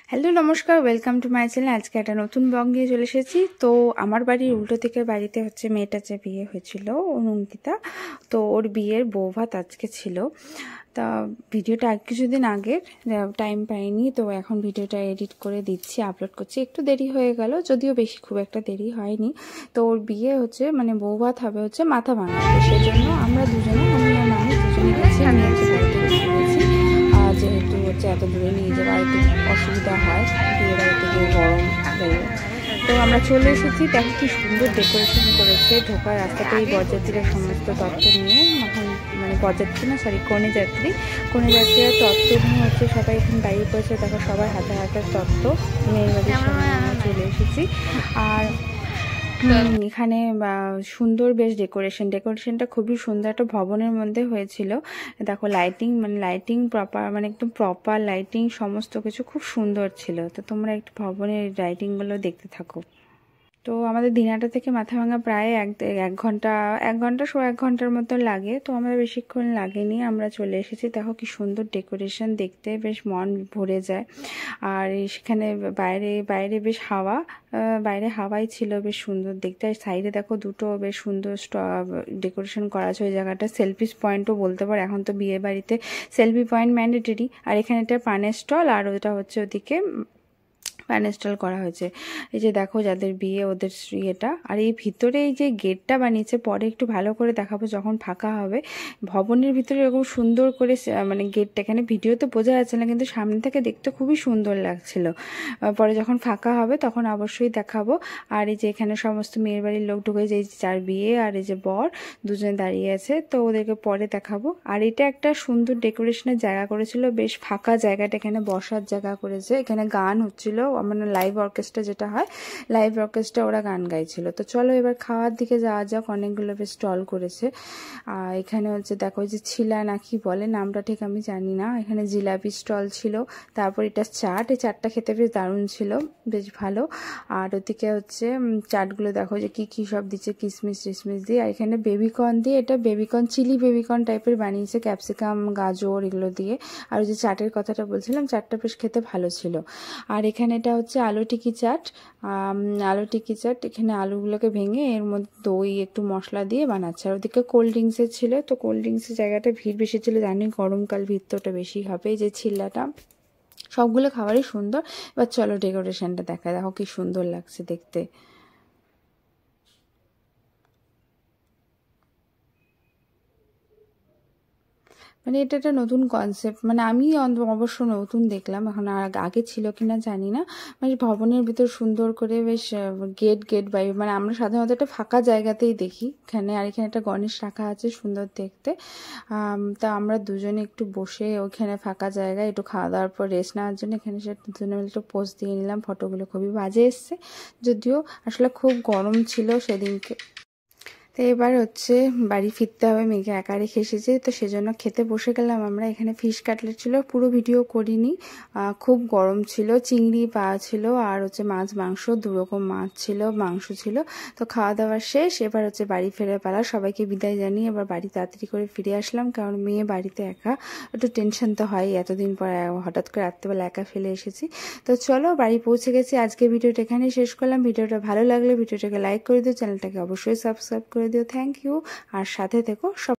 Hello নমস্কার, welcome to my channel. আজকে একটা নতুন ব্লগ নিয়ে চলে এসেছি। তো আমার বাড়ির উল্টো দিকের বাড়িতে হচ্ছে মেয়েটা যে বিয়ে হয়েছিল অঙ্কিতা, তো ওর বিয়ের বৌভাত আজকে ছিল। তা ভিডিওটা কিছুদিন আগের, টাইম পাইনি, তো এখন ভিডিওটা এডিট করে দিচ্ছি, আপলোড করছি। একটু দেরি হয়ে গেল, যদিও বেশি খুব একটা দেরি হয়নি। তো ওর বিয়ে হচ্ছে মানে বৌভাত হবে হচ্ছে মাথা ভাঙা, তো সেই জন্য আমরা দুজনে, আমি আর মামি দুজনে গেছি। আমি হচ্ছে বাড়িতে গেছি, যেহেতু হচ্ছে এত দূরে নিয়ে যাওয়া একটু অসুবিধা হয়, বিয়ে বাড়িতে গিয়ে গরম লাগে। তো আমরা চলে এসেছি। দেখো কি সুন্দর ডেকোরেশন করেছে। ঢোকার রাস্তাতেই বরযাত্রীরা সমস্ত তত্ত্ব নিয়ে, এখন মানে বরযাত্রী না, সরি কনেযাত্রীরা তত্ত্ব নিয়ে হচ্ছে সবাই এখানে দাঁড়িয়ে পড়েছে। দেখো সবাই হাতে হাতে তত্ত্ব, মেয়ের বাড়ির সামনে আমরা চলে এসেছি। আর এখানে সুন্দর বেশ ডেকোরেশনটা খুবই সুন্দর, একটা ভবনের মধ্যে হয়েছিল। দেখো লাইটিং প্রপার, মানে একদম প্রপার লাইটিং, সমস্ত কিছু খুব সুন্দর ছিল। তো তোমরা একটু ভবনের লাইটিংগুলো দেখতে থাকো। তো আমাদের দিনাটা থেকে মাথাভাঙা প্রায় এক ঘন্টার মতো লাগে। তো আমরা বেশিক্ষণ লাগেনি, আমরা চলে এসেছি। দেখো কি সুন্দর ডেকোরেশন, দেখতে বেশ মন ভরে যায়। আর সেখানে বাইরে বেশ বাইরে হাওয়াই ছিল, বেশ সুন্দর দেখতে। আর সাইডে দেখো দুটো বেশ সুন্দর ডেকোরেশন করা আছে। ওই জায়গাটা সেলফি পয়েন্টও বলতে পারো, এখন তো বিয়ে বাড়িতে সেলফি পয়েন্ট ম্যান্ডেটরি। আর এখানে একটা পানের স্টল, আর ওটা হচ্ছে ওদিকে ইনস্টল করা হয়েছে। এই যে দেখো যাদের বিয়ে ওদের ইয়েটা। আর এই ভিতরে এই যে গেটটা বানিয়েছে, পরে একটু ভালো করে দেখাবো যখন ফাঁকা হবে। ভবনের ভিতরে এরকম সুন্দর করে মানে গেটটা, এখানে ভিডিওতে বোঝা যাচ্ছে না, কিন্তু সামনে থেকে দেখতে খুবই সুন্দর লাগছিল। পরে যখন ফাঁকা হবে তখন অবশ্যই দেখাবো। আর এই যে এখানে সমস্ত মেয়ের বাড়ির লোক ঢুকেছে, এই যে যার বিয়ে আর এই যে বর দুজনে দাঁড়িয়ে আছে, তো ওদেরকে পরে দেখাবো। আর এটা একটা সুন্দর ডেকোরেশনের জায়গা করেছিল, বেশ ফাঁকা জায়গাটা, এখানে বসার জায়গা করেছে। এখানে গান হচ্ছিল, মানে লাইভ অর্কেস্ট্রা যেটা হয়, লাইভ অর্কেস্ট্রা ওরা গান গাইছিল। তো চলো এবার খাওয়ার দিকে যাওয়া যাক। অনেকগুলো বেশ স্টল করেছে। আর এখানে হচ্ছে দেখো যে ছিলা না কি বলে নামটা ঠিক আমি জানি না, এখানে জিলাপি স্টল ছিল। তারপর এটা চাট, এই চাটটা খেতে বেশ দারুণ ছিল, বেশ ভালো। আর ওদিকে হচ্ছে চাটগুলো দেখো যে কি সব দিচ্ছে, কিশমিশ টিশমিশ দিয়ে। আর এখানে বেবিকর্ন দিয়ে, এটা বেবিকর্ন, চিলি বেবিকর্ন টাইপের বানিয়েছে, ক্যাপসিকাম গাজর এগুলো দিয়ে। আর ওই যে চাটের কথাটা বলছিলাম, চাটটা বেশ খেতে ভালো ছিল। আর এখানে এটা হচ্ছে আলু টিকি চাট। এখানে আলুগুলোকে ভেঙে এর মধ্যে দই একটু মশলা দিয়ে বানাচ্ছে। আর ওদিকে কোল্ড ড্রিঙ্কসের ছিল, তো কোল্ড ড্রিঙ্কসের জায়গাটা ভিড় বেশি ছিল, জানি গরমকাল ভিড় তো ওটা বেশি হবে। এই যে ছিলাটা, সবগুলো খাবারই সুন্দর। এবার চলো ডেকোরেশনটা দেখা, দেখো কি সুন্দর লাগছে দেখতে। মানে এটা একটা নতুন কনসেপ্ট, মানে আমি অবশ্য নতুন দেখলাম, এখন আর আগে ছিল কিনা জানি না। মানে ভবনের ভিতর সুন্দর করে বেশ গেট বাই, মানে আমরা সাধারণত একটা ফাঁকা জায়গাতেই দেখি এখানে। আর এখানে একটা গণেশ রাখা আছে, সুন্দর দেখতে। তা আমরা দুজনে একটু বসে ওইখানে ফাঁকা জায়গায় একটু খাওয়া দাওয়ার পর রেস্ট নেওয়ার জন্য এখানে সে দুজনে মিলে একটু পোজ দিয়ে নিলাম। ফটোগুলো খুবই বাজে এসছে, যদিও আসলে খুব গরম ছিল সেদিনকে। তো এবার হচ্ছে বাড়ি ফিরতে হবে, মেয়েকে একা রেখে এসেছে, তো সেজন্য খেতে বসে গেলাম আমরা। এখানে ফিশ কাটলেট ছিল, পুরো ভিডিও করিনি, খুব গরম ছিল। চিংড়ি পাওয়া ছিল, আর হচ্ছে মাছ মাংস, দুরকম মাছ ছিল, মাংস ছিল। তো খাওয়া দাওয়া শেষ, এবার হচ্ছে বাড়ি ফেরার পালা। সবাইকে বিদায় জানিয়ে এবার বাড়ি তাড়াতাড়ি করে ফিরে আসলাম, কারণ মেয়ে বাড়িতে একা, একটু টেনশন তো হয়, এতদিন পর হঠাৎ করে রাত্রেবেলা একা ফেলে এসেছি। তো চলো বাড়ি পৌঁছে গেছি। আজকে ভিডিওটা এখানেই শেষ করলাম। ভিডিওটা ভালো লাগলে ভিডিওটাকে লাইক করে দিও, চ্যানেলটাকে অবশ্যই সাবস্ক্রাইব করে দিও। থ্যাংক ইউ, আর সাথে থেকো সব।